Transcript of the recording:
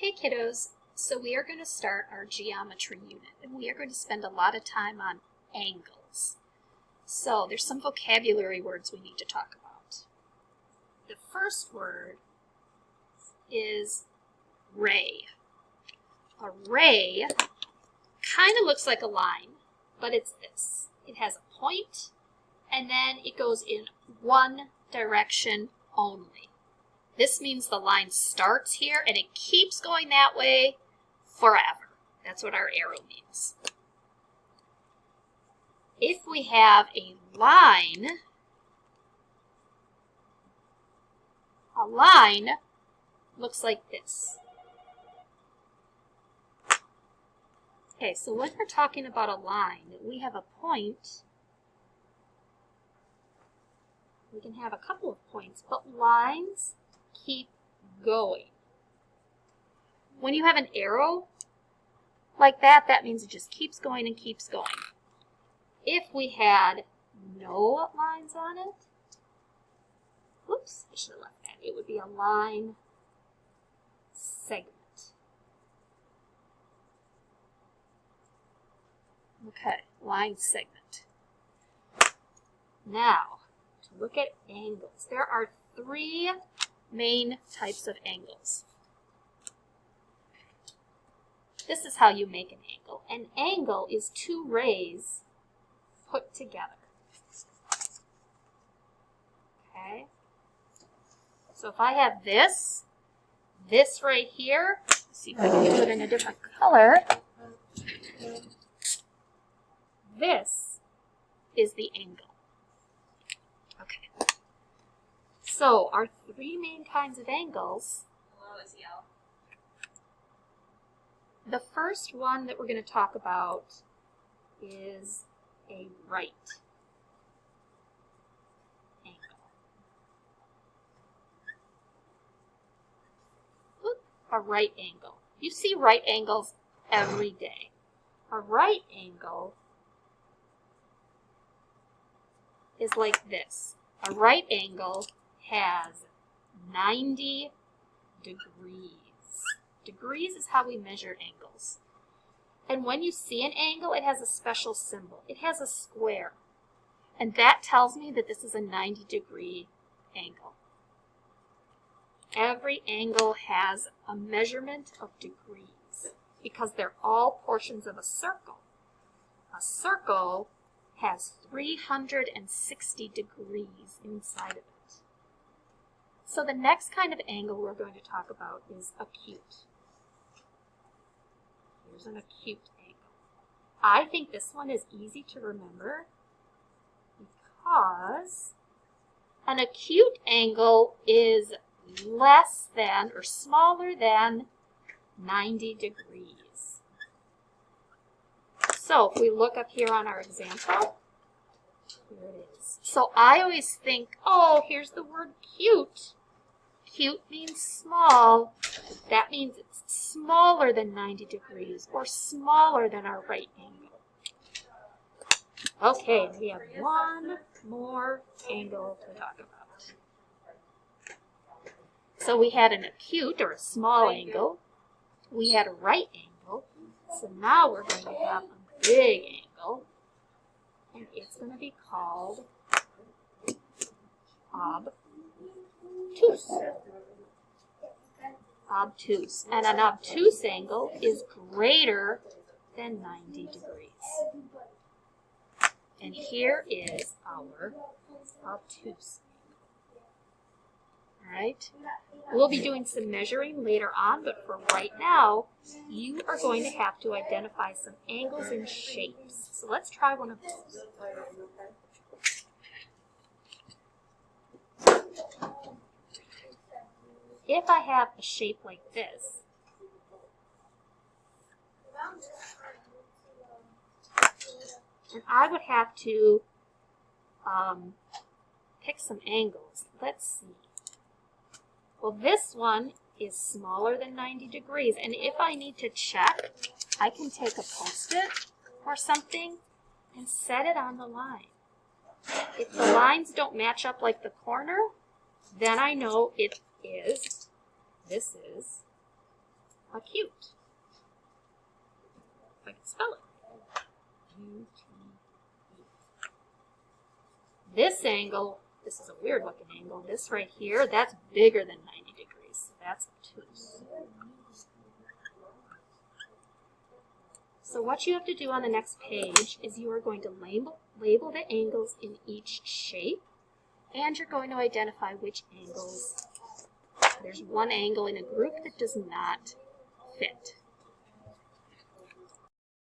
Okay, kiddos, so we are going to start our geometry unit, and we are going to spend a lot of time on angles. So there's some vocabulary words we need to talk about. The first word is ray. A ray kind of looks like a line, but it's this. It has a point, and then it goes in one direction only. This means the line starts here and it keeps going that way forever. That's what our arrow means. If we have a line looks like this. Okay, so when we're talking about a line, we have a point. We can have a couple of points, but lines keep going. When you have an arrow like that, that means it just keeps going and keeps going. If we had no lines on it, whoops, I should have left that. It would be a line segment. Okay, line segment. Now, to look at angles, there are three main types of angles. This is how you make an angle. An angle is two rays put together. Okay? So if I have this right here, let's see if I can do it in a different color. This is the angle. Okay. So our three main kinds of angles. The first one that we're going to talk about is a right angle. Oop, a right angle. You see right angles every day. A right angle is like this. A right angle has 90 degrees. Degrees is how we measure angles. And when you see an angle, it has a special symbol. It has a square. And that tells me that this is a 90-degree angle. Every angle has a measurement of degrees because they're all portions of a circle. A circle has 360 degrees inside of it. So the next kind of angle we're going to talk about is acute. Here's an acute angle. I think this one is easy to remember because an acute angle is less than or smaller than 90 degrees. So if we look up here on our example, here it is. So I always think, oh, here's the word cute. Cute means small. That means it's smaller than 90 degrees or smaller than our right angle. Okay, we have one more angle to talk about. So we had an acute or a small angle. We had a right angle. So now we're going to have a big angle. And it's going to be called obtuse. Obtuse. And an obtuse angle is greater than 90 degrees. And here is our obtuse angle. Alright? We'll be doing some measuring later on, but for right now, you are going to have to identify some angles and shapes. So let's try one of those. If I have a shape like this, and I would have to pick some angles. Let's see. Well, this one is smaller than 90 degrees, and if I need to check, I can take a Post-it or something and set it on the line. If the lines don't match up like the corner, then I know this is acute. If I can spell it. U-T-E. This angle, this is a weird looking angle, this right here, that's bigger than 90 degrees. That's obtuse. So what you have to do on the next page is you are going to label the angles in each shape, and you're going to identify which angles. There's one angle in a group that does not fit.